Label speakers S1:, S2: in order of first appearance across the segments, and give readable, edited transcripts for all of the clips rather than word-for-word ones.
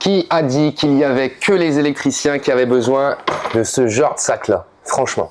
S1: Qui a dit qu'il n'y avait que les électriciens qui avaient besoin de ce genre de sac-là? Franchement.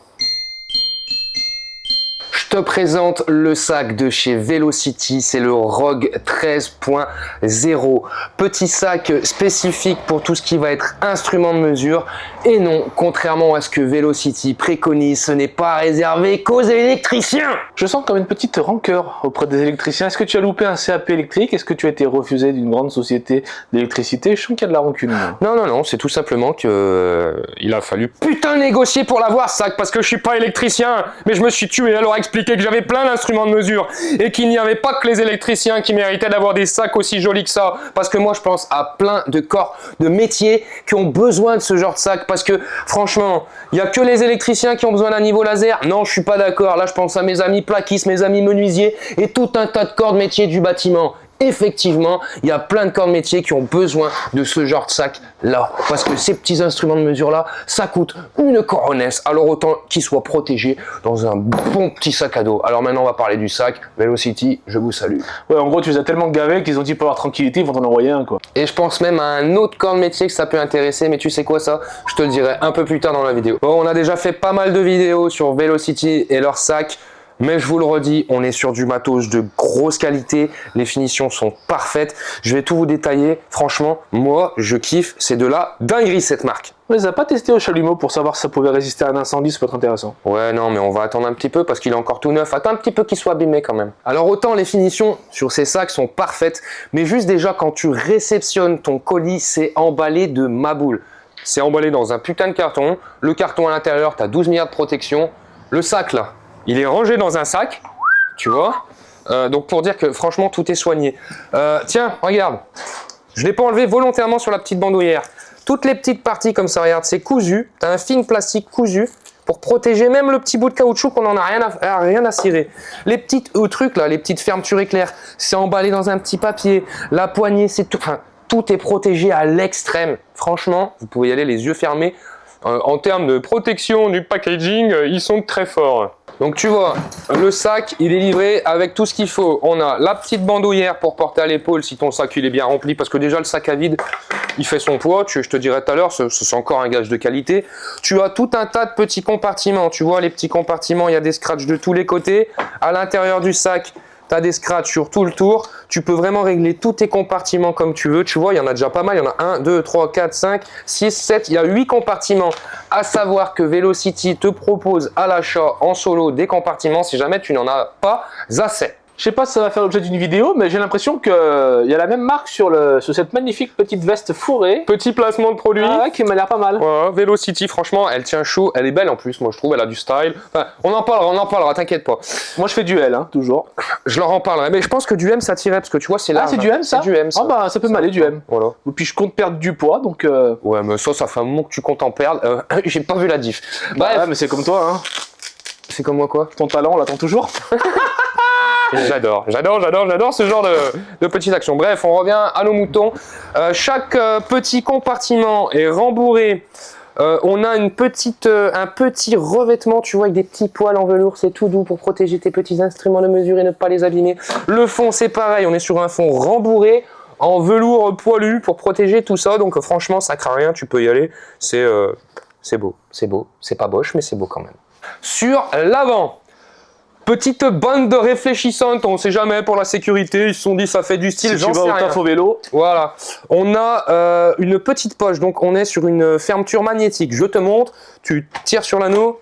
S1: Je te présente le sac de chez Velocity, c'est le Rogue 13.0. Petit sac spécifique pour tout ce qui va être instrument de mesure. Et non, contrairement à ce que Velocity préconise, ce n'est pas réservé qu'aux électriciens.
S2: Je sens comme une petite rancœur auprès des électriciens. Est-ce que tu as loupé un CAP électrique? Est-ce que tu as été refusé d'une grande société d'électricité? Je sens qu'il y a de la rancune.
S1: Non, c'est tout simplement que il a fallu putain négocier pour l'avoir, sac, parce que je suis pas électricien, mais je me suis tué à leur expliquer que j'avais plein d'instruments de mesure et qu'il n'y avait pas que les électriciens qui méritaient d'avoir des sacs aussi jolis que ça, parce que moi je pense à plein de corps de métiers qui ont besoin de ce genre de sac, parce que franchement, il n'y a que les électriciens qui ont besoin d'un niveau laser. Non, je suis pas d'accord. Là, je pense à mes amis plaquistes, mes amis menuisiers et tout un tas de corps de métiers du bâtiment. Effectivement, il y a plein de corps de métier qui ont besoin de ce genre de sac là, parce que ces petits instruments de mesure là, ça coûte une coronesse, alors autant qu'ils soient protégés dans un bon petit sac à dos. Alors maintenant on va parler du sac. Velocity, je vous salue.
S2: Ouais, en gros tu les as tellement gavés qu'ils ont dit pour leur tranquillité ils vont t'en envoyer un quoi.
S1: Et je pense même à un autre corps de métier que ça peut intéresser, mais tu sais quoi, ça je te le dirai un peu plus tard dans la vidéo. Bon, on a déjà fait pas mal de vidéos sur Velocity et leur sac. Mais je vous le redis, on est sur du matos de grosse qualité, les finitions sont parfaites, je vais tout vous détailler. Franchement, moi, je kiffe, c'est de la dinguerie cette marque.
S2: On les a pas testés au chalumeau pour savoir si ça pouvait résister à un incendie, ça peut être intéressant.
S1: Ouais, non, mais on va attendre un petit peu parce qu'il est encore tout neuf. Attends un petit peu qu'il soit abîmé quand même. Alors autant les finitions sur ces sacs sont parfaites, mais juste déjà quand tu réceptionnes ton colis, c'est emballé de maboule. C'est emballé dans un putain de carton, le carton à l'intérieur, tu as 12 milliards de protection, le sac là. Il est rangé dans un sac, tu vois, donc pour dire que franchement tout est soigné. Tiens, regarde, je ne l'ai pas enlevé volontairement sur la petite bandoulière. Toutes les petites parties comme ça, regarde, c'est cousu, tu as un film plastique cousu pour protéger même le petit bout de caoutchouc qu'on n'en a rien à cirer. Les petites trucs là, les petites fermetures éclairs, c'est emballé dans un petit papier, la poignée, c'est tout, enfin, tout est protégé à l'extrême. Franchement, vous pouvez y aller les yeux fermés. En termes de protection du packaging, ils sont très forts. Donc tu vois, le sac, il est livré avec tout ce qu'il faut. On a la petite bandoulière pour porter à l'épaule si ton sac il est bien rempli, parce que déjà le sac à vide, il fait son poids. Je te dirai tout à l'heure, c'est encore un gage de qualité. Tu as tout un tas de petits compartiments. Tu vois les petits compartiments, il y a des scratchs de tous les côtés. À l'intérieur du sac, tu as des scratchs sur tout le tour. Tu peux vraiment régler tous tes compartiments comme tu veux. Tu vois, il y en a déjà pas mal. Il y en a 1, 2, 3, 4, 5, 6, 7. Il y a 8 compartiments. À savoir que Velocity te propose à l'achat en solo des compartiments si jamais tu n'en as pas assez.
S2: Je sais pas si ça va faire l'objet d'une vidéo, mais j'ai l'impression qu'il y a la même marque sur cette magnifique petite veste fourrée.
S1: Petit placement de produit.
S2: Ah ouais, qui m'a l'air pas mal.
S1: Ouais, Velocity, franchement, elle tient chaud. Elle est belle en plus, moi je trouve, elle a du style. Enfin, on en parlera, t'inquiète pas.
S2: Moi je fais du L, hein, toujours.
S1: Je leur en parlerai, mais je pense que du M ça tirait, parce que tu vois, c'est large.
S2: Ah, c'est du M ça?
S1: C'est du M ça.
S2: Ah bah ça peut m'aller du M.
S1: Voilà.
S2: Et puis je compte perdre du poids, donc...
S1: Ouais, mais ça fait un moment que tu comptes en perdre. J'ai pas vu la diff.
S2: Bref. Ouais, mais c'est comme toi, hein.
S1: C'est comme moi quoi?
S2: Ton talent, on l'attend toujours.
S1: J'adore ce genre de petites actions. Bref, on revient à nos moutons. Chaque petit compartiment est rembourré. On a un petit revêtement, tu vois, avec des petits poils en velours. C'est tout doux pour protéger tes petits instruments de mesure et ne pas les abîmer. Le fond, c'est pareil. On est sur un fond rembourré en velours poilu pour protéger tout ça. Donc franchement, ça craint rien. Tu peux y aller. C'est beau. C'est pas boche, mais c'est beau quand même. Sur l'avant, petite bande de réfléchissantes, on ne sait jamais pour la sécurité, ils se sont dit ça fait du style,
S2: si tu vas au taf au vélo.
S1: Voilà, on a une petite poche, donc on est sur une fermeture magnétique. Je te montre, tu tires sur l'anneau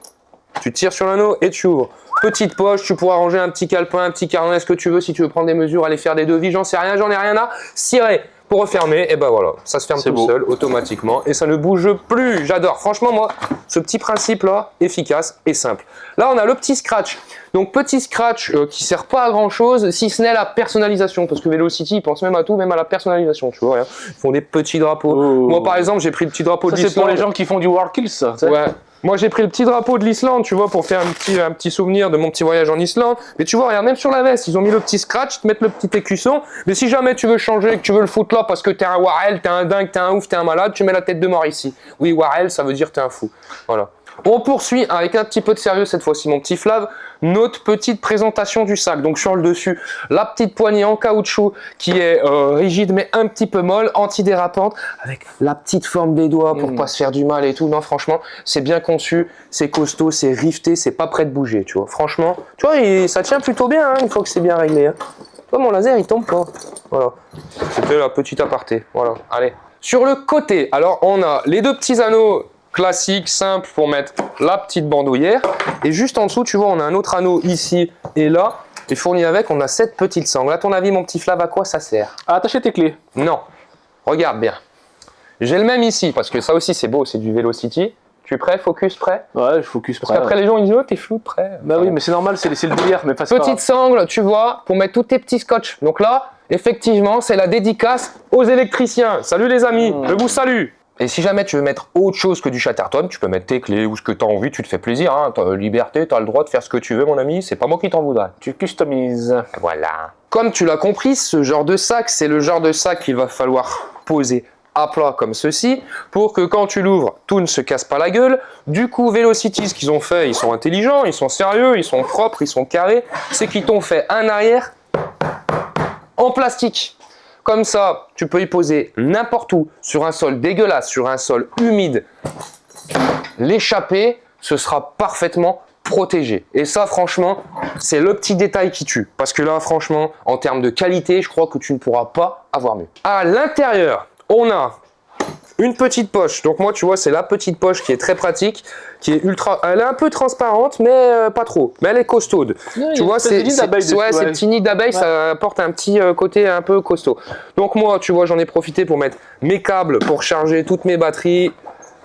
S1: et tu ouvres. Petite poche, tu pourras ranger un petit calepin, un petit carnet, ce que tu veux, si tu veux prendre des mesures, aller faire des devis, j'en sais rien, j'en ai rien à cirer. Pour refermer, et ben voilà, ça se ferme tout seul, automatiquement, et ça ne bouge plus. J'adore, franchement, moi, ce petit principe-là, efficace et simple. Là, on a le petit scratch. Donc, petit scratch qui sert pas à grand-chose, si ce n'est la personnalisation, parce que Velocity, ils pensent même à tout, même à la personnalisation, tu vois. Hein. Ils font des petits drapeaux. Oh. Moi, par exemple, j'ai pris le petit drapeau de l'Islande.
S2: C'est pour les gens qui font du Warkills, ça.
S1: Ouais. Moi, j'ai pris le petit drapeau de l'Islande, tu vois, pour faire un petit souvenir de mon petit voyage en Islande. Mais tu vois, regarde, même sur la veste, ils ont mis le petit scratch, ils te mettent le petit écusson. Mais si jamais tu veux changer, que tu veux le foutre là parce que t'es un Warel, t'es un dingue, t'es un ouf, t'es un malade, tu mets la tête de mort ici. Oui, Warel, ça veut dire t'es un fou. Voilà. On poursuit avec un petit peu de sérieux cette fois-ci, mon petit Flav, notre petite présentation du sac. Donc sur le dessus, la petite poignée en caoutchouc qui est rigide mais un petit peu molle, antidérapante, avec la petite forme des doigts pour pas se faire du mal et tout. Non, franchement, c'est bien conçu, c'est costaud, c'est rifté, c'est pas prêt de bouger, tu vois. Franchement, tu vois, ça tient plutôt bien, hein, une fois que c'est bien réglé. Hein. Toi, mon laser, il tombe pas. Voilà, c'était la petite aparté. Voilà, allez. Sur le côté, alors on a les deux petits anneaux classique, simple pour mettre la petite bandoulière. Et juste en dessous, tu vois, on a un autre anneau ici et là. Et fourni avec, on a cette petite sangle. À ton avis, mon petit Flav, à quoi ça sert?
S2: À attacher tes clés.
S1: Non. Regarde bien. J'ai le même ici, parce que ça aussi, c'est beau, c'est du Velocity. Tu es prêt? Focus prêt?
S2: Ouais, je focus prêt.
S1: Parce qu'après, les gens, ils disent, oh, t'es flou, prêt.
S2: Bah oui, mais c'est normal, c'est le délire. Mais
S1: petite sangle, tu vois, pour mettre tous tes petits scotch. Donc là, effectivement, c'est la dédicace aux électriciens. Salut les amis, je vous salue. Et si jamais tu veux mettre autre chose que du Chatterton, tu peux mettre tes clés ou ce que tu as envie, tu te fais plaisir. Hein. Tu as liberté, tu as le droit de faire ce que tu veux, mon ami. C'est pas moi qui t'en voudrais.
S2: Tu customises.
S1: Voilà. Comme tu l'as compris, ce genre de sac, c'est le genre de sac qu'il va falloir poser à plat comme ceci pour que quand tu l'ouvres, tout ne se casse pas la gueule. Du coup, Velocity, ce qu'ils ont fait, ils sont intelligents, ils sont sérieux, ils sont propres, ils sont carrés. C'est qu'ils t'ont fait un arrière en plastique. Comme ça, tu peux y poser n'importe où, sur un sol dégueulasse, sur un sol humide. L'échappée, ce sera parfaitement protégé. Et ça, franchement, c'est le petit détail qui tue. Parce que là, franchement, en termes de qualité, je crois que tu ne pourras pas avoir mieux. À l'intérieur, on a une petite poche. Donc moi, tu vois, c'est la petite poche qui est très pratique, qui est ultra... Elle est un peu transparente, mais pas trop. Mais elle est costaude.
S2: Ouais,
S1: tu vois, ces petits nids d'abeilles, ça apporte un petit côté un peu costaud. Donc moi, tu vois, j'en ai profité pour mettre mes câbles pour charger toutes mes batteries,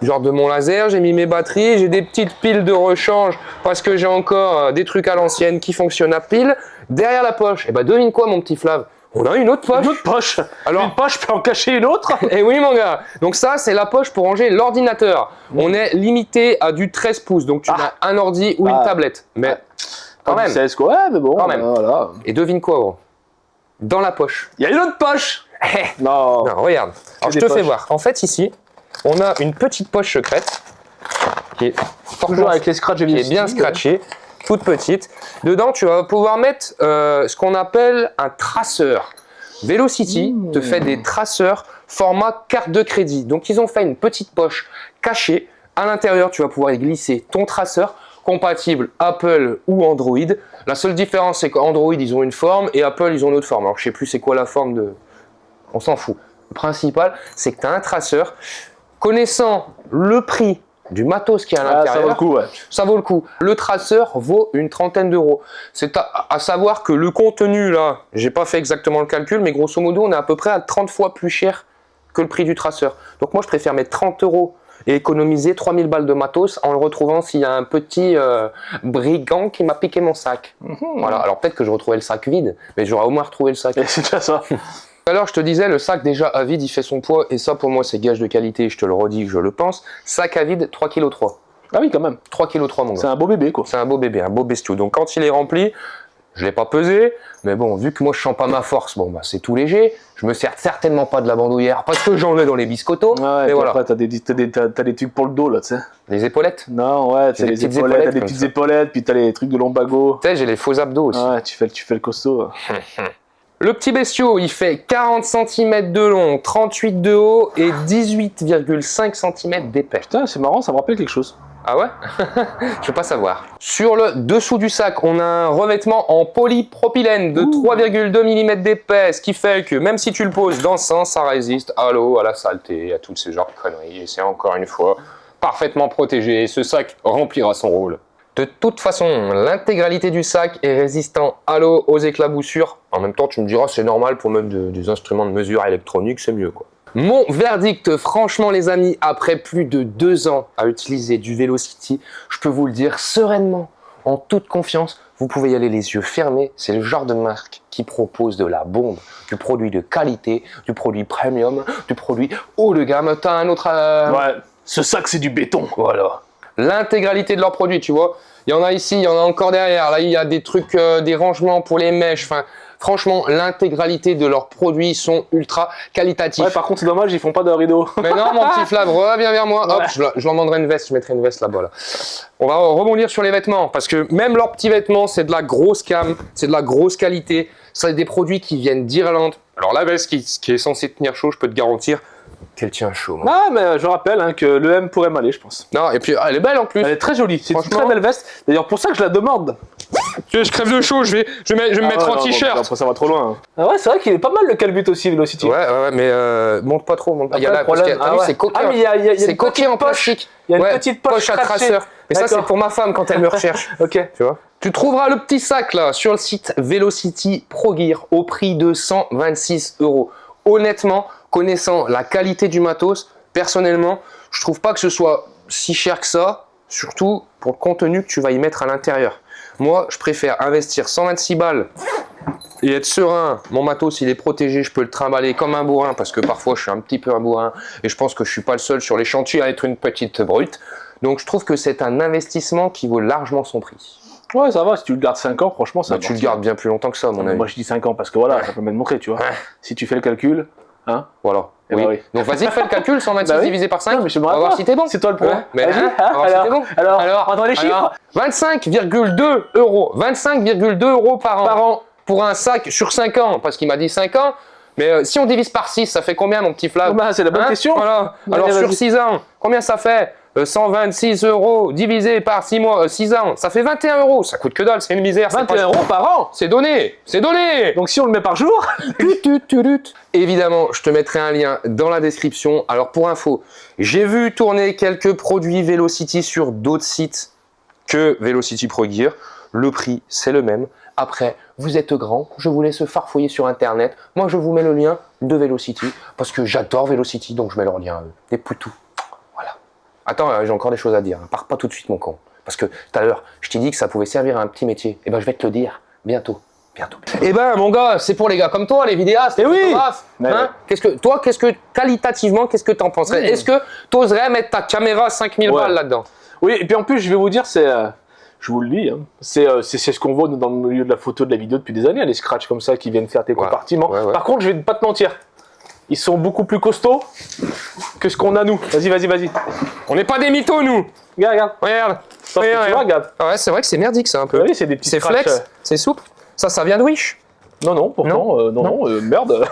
S1: genre de mon laser. J'ai mis mes batteries, j'ai des petites piles de rechange parce que j'ai encore des trucs à l'ancienne qui fonctionnent à pile. Derrière la poche, et ben devine quoi, mon petit Flav? On a une autre poche.
S2: Une autre poche.
S1: Alors,
S2: une poche peut en cacher une autre.
S1: Et oui, mon gars. Donc ça, c'est la poche pour ranger l'ordinateur. On est limité à du 13 pouces. Donc tu as un ordi ou une tablette. Mais quand même.
S2: 16 quoi, ouais, mais bon.
S1: Quand même.
S2: Voilà.
S1: Et devine quoi, gros? Dans la poche.
S2: Il y a une autre poche. Non.
S1: Non, regarde. Alors je te fais voir. En fait, ici, on a une petite poche secrète qui est
S2: toujours avec les scratchs
S1: qui est bien scratchée. Toute petite. Dedans, tu vas pouvoir mettre ce qu'on appelle un traceur. Velocity te fait des traceurs format carte de crédit. Donc, ils ont fait une petite poche cachée. À l'intérieur, tu vas pouvoir y glisser ton traceur compatible Apple ou Android. La seule différence, c'est qu'Android, ils ont une forme et Apple, ils ont une autre forme. Alors, je sais plus c'est quoi la forme de... On s'en fout. Le principal, c'est que tu as un traceur. Connaissant le prix du matos qui est à l'intérieur,
S2: ça vaut le coup, ouais.
S1: Ça vaut le coup. Le traceur vaut une trentaine d'euros. C'est à savoir que le contenu, là, j'ai pas fait exactement le calcul, mais grosso modo, on est à peu près à 30 fois plus cher que le prix du traceur. Donc moi, je préfère mettre 30 euros et économiser 3000 balles de matos en le retrouvant s'il y a un petit brigand qui m'a piqué mon sac. Voilà. Alors peut-être que je retrouvais le sac vide, mais j'aurais au moins retrouvé le sac.
S2: C'est déjà ça.
S1: Alors je te disais, le sac déjà à vide, il fait son poids, et ça pour moi c'est gage de qualité, je te le redis, je le pense. Sac à vide, 3,3 kg.
S2: Ah oui, quand même.
S1: 3,3 kg, mon gars.
S2: C'est un beau bébé, quoi.
S1: C'est un beau bébé, un beau bestiau. Donc quand il est rempli, je ne l'ai pas pesé, mais bon, vu que moi je sens pas ma force, bon bah c'est tout léger. Je me sers certainement pas de la bandoulière parce que j'en ai dans les biscottos.
S2: Ouais,
S1: et voilà.
S2: Après, t'as des trucs pour le dos, là, tu sais.
S1: Les épaulettes?
S2: Non, ouais, t'as les épaulettes, t'as des petites épaulettes, puis t'as les trucs de lombago.
S1: Tu sais, j'ai les faux abdos aussi.
S2: Ouais, tu fais le costaud.
S1: Le petit bestiau, il fait 40 cm de long, 38 de haut et 18,5 cm d'épais.
S2: Putain, c'est marrant, ça me rappelle quelque chose.
S1: Ah ouais? Je veux pas savoir. Sur le dessous du sac, on a un revêtement en polypropylène de 3,2 mm d'épais, ce qui fait que même si tu le poses dans le sang, ça résiste à l'eau, à la saleté, à tous ces genres de conneries. Et c'est encore une fois parfaitement protégé. Ce sac remplira son rôle. De toute façon, l'intégralité du sac est résistant à l'eau, aux éclaboussures. En même temps, tu me diras, c'est normal pour mettre des instruments de mesure électroniques, c'est mieux, quoi. Mon verdict, franchement les amis, après plus de 2 ans à utiliser du Velocity, je peux vous le dire sereinement, en toute confiance, vous pouvez y aller les yeux fermés. C'est le genre de marque qui propose de la bombe, du produit de qualité, du produit premium, du produit haut de gamme. T'as un autre...
S2: Ouais, ce sac c'est du béton.
S1: Voilà. L'intégralité de leurs produits, tu vois. Il y en a ici, il y en a encore derrière. Là, il y a des trucs, des rangements pour les mèches. Enfin, Franchement, l'intégralité de leurs produits sont ultra qualitatifs.
S2: Ouais, par contre, c'est dommage, ils font pas de rideau.
S1: Mais non, mon petit Flav, reviens vers moi. Hop,
S2: Ouais.
S1: je leur demanderai une veste, je mettrai une veste là-bas. Là. On va rebondir sur les vêtements, parce que même leurs petits vêtements, c'est de la grosse cam, c'est de la grosse qualité. C'est des produits qui viennent d'Irlande. Alors la veste qui est censée tenir chaud, je peux te garantir qu'elle tient chaud. Moi.
S2: Ah, mais je rappelle hein, que le M pourrait m'aller, je pense.
S1: Non, et puis elle est belle en plus.
S2: Elle est très jolie, c'est une
S1: Franchement.
S2: très belle veste. D'ailleurs, pour ça que je la demande.
S1: Je crève de chaud, je vais me mettre en t-shirt.
S2: Après, ça va trop loin. Ah ouais, c'est vrai qu'il est pas mal le calbut aussi, Velocity.
S1: Ouais, mais monte pas trop, monte pas.
S2: Après,
S1: Il y a là,
S2: le problème,
S1: parce que, t'as vu, c'est coquin.
S2: Ah, mais il y a
S1: C'est
S2: une
S1: coquin
S2: petite
S1: en
S2: poche.
S1: plastique.
S2: Il y a une
S1: Ouais,
S2: petite poche
S1: à
S2: crachée.
S1: traceur. Mais ça, c'est
S2: D'accord.
S1: pour ma femme quand elle me recherche.
S2: Ok.
S1: Tu vois. Tu trouveras le petit sac là sur le site Velocity Pro Gear au prix de 126 €. Honnêtement, connaissant la qualité du matos, personnellement, je trouve pas que ce soit si cher que ça, surtout pour le contenu que tu vas y mettre à l'intérieur. Moi, je préfère investir 126 balles et être serein. Mon matos, il est protégé, je peux le trimballer comme un bourrin parce que parfois je suis un petit peu un bourrin et je pense que je suis pas le seul sur les chantiers à être une petite brute. Donc je trouve que c'est un investissement qui vaut largement son prix.
S2: Ouais, ça va, si tu le gardes 5 ans, franchement, ça
S1: Bah,
S2: va.
S1: tu le gardes bien plus longtemps que ça, à mon avis.
S2: Moi, je dis 5 ans parce que voilà, ça peut même montrer, tu vois.
S1: Ouais.
S2: Si tu fais le calcul, hein.
S1: Voilà.
S2: Eh
S1: Oui.
S2: ben oui.
S1: Donc vas-y, fais le calcul, 126
S2: Bah oui.
S1: divisé par 5.
S2: Non, mais je me
S1: on va voir
S2: rappelle.
S1: si t'es bon.
S2: C'est toi le point.
S1: Ouais, mais
S2: Vas-y,
S1: hein,
S2: hein,
S1: on va voir si
S2: alors,
S1: t'es bon.
S2: alors, on entend les chiffres.
S1: 25,2 €. 25,2 € par an. Pour un sac sur 5 ans. Parce qu'il m'a dit 5 ans. Mais si on divise par 6, ça fait combien, mon petit Flav?
S2: Bah, c'est la bonne question.
S1: Voilà.
S2: Allez,
S1: Alors sur
S2: vas-y.
S1: 6 ans, combien ça fait 126 € divisé par 6 mois, 6 ans, ça fait 21 €. Ça coûte que dalle, c'est une misère.
S2: 21 € par an.
S1: C'est donné, c'est donné.
S2: Donc si on le met par jour,
S1: Évidemment, je te mettrai un lien dans la description. Alors pour info, j'ai vu tourner quelques produits Velocity sur d'autres sites que Velocity Pro Gear. Le prix, c'est le même. Après, vous êtes grand, je vous laisse farfouiller sur internet. Moi, je vous mets le lien de Velocity parce que j'adore Velocity, donc je mets leur lien à eux. Des poutous. Voilà. Attends, j'ai encore des choses à dire. Pars pas tout de suite, mon con. Parce que tout à l'heure, je t'ai dit que ça pouvait servir à un petit métier. Et ben, je vais te le dire bientôt. Bientôt. Eh ben, mon gars, c'est pour les gars comme toi, les vidéastes, les
S2: oui.
S1: photographes.
S2: Mais
S1: Hein qualitativement, qu'est-ce que t'en penserais? Est-ce que t'oserais mettre ta caméra à 5000
S2: Ouais.
S1: balles là-dedans?
S2: oui, et puis en plus, je vais vous dire, c'est, je vous le dis, hein, c'est ce qu'on voit dans le milieu de la photo, de la vidéo depuis des années, les scratchs comme ça qui viennent faire tes compartiments.
S1: Ouais.
S2: Par contre, je vais pas te mentir, ils sont beaucoup plus costauds que ce qu'on a nous. Vas-y.
S1: On n'est pas des mythos, nous.
S2: Regarde.
S1: Regarde.
S2: Tu vois, regarde.
S1: Ah ouais, c'est vrai que c'est merdique, ça, un peu.
S2: Oui, c'est des petits
S1: C'est
S2: scratchs.
S1: flex, c'est souple. Ça vient de Wish.
S2: Non, pourtant, non, merde.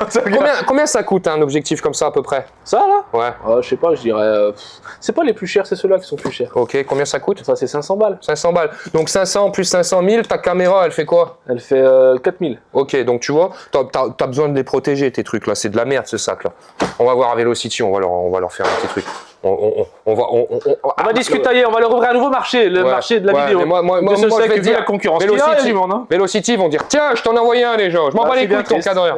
S1: Combien ça coûte un objectif comme ça à peu près?
S2: Ça là
S1: Ouais.
S2: Je sais pas, je dirais. C'est pas les plus chers, c'est ceux-là qui sont plus chers.
S1: Ok, combien ça coûte?
S2: Ça, c'est 500 balles.
S1: 500 balles. Donc 500 plus 500 000, ta caméra, elle fait quoi?
S2: Elle fait 4000.
S1: Ok, donc tu vois, t'as besoin de les protéger, tes trucs là. C'est de la merde, ce sac là. On va voir à Velocity, on va leur faire un petit truc. On
S2: va discuter, on va leur ouvrir un nouveau marché, le marché de la vidéo.
S1: Mais moi,
S2: de ce
S1: je
S2: sec,
S1: vais te
S2: vu
S1: dire,
S2: la concurrence qu'il y a, il y a du monde, hein.
S1: Velocity vont dire, tiens, je t'en ai envoyé un déjà. Je m'en bats les couilles de ton cadreur.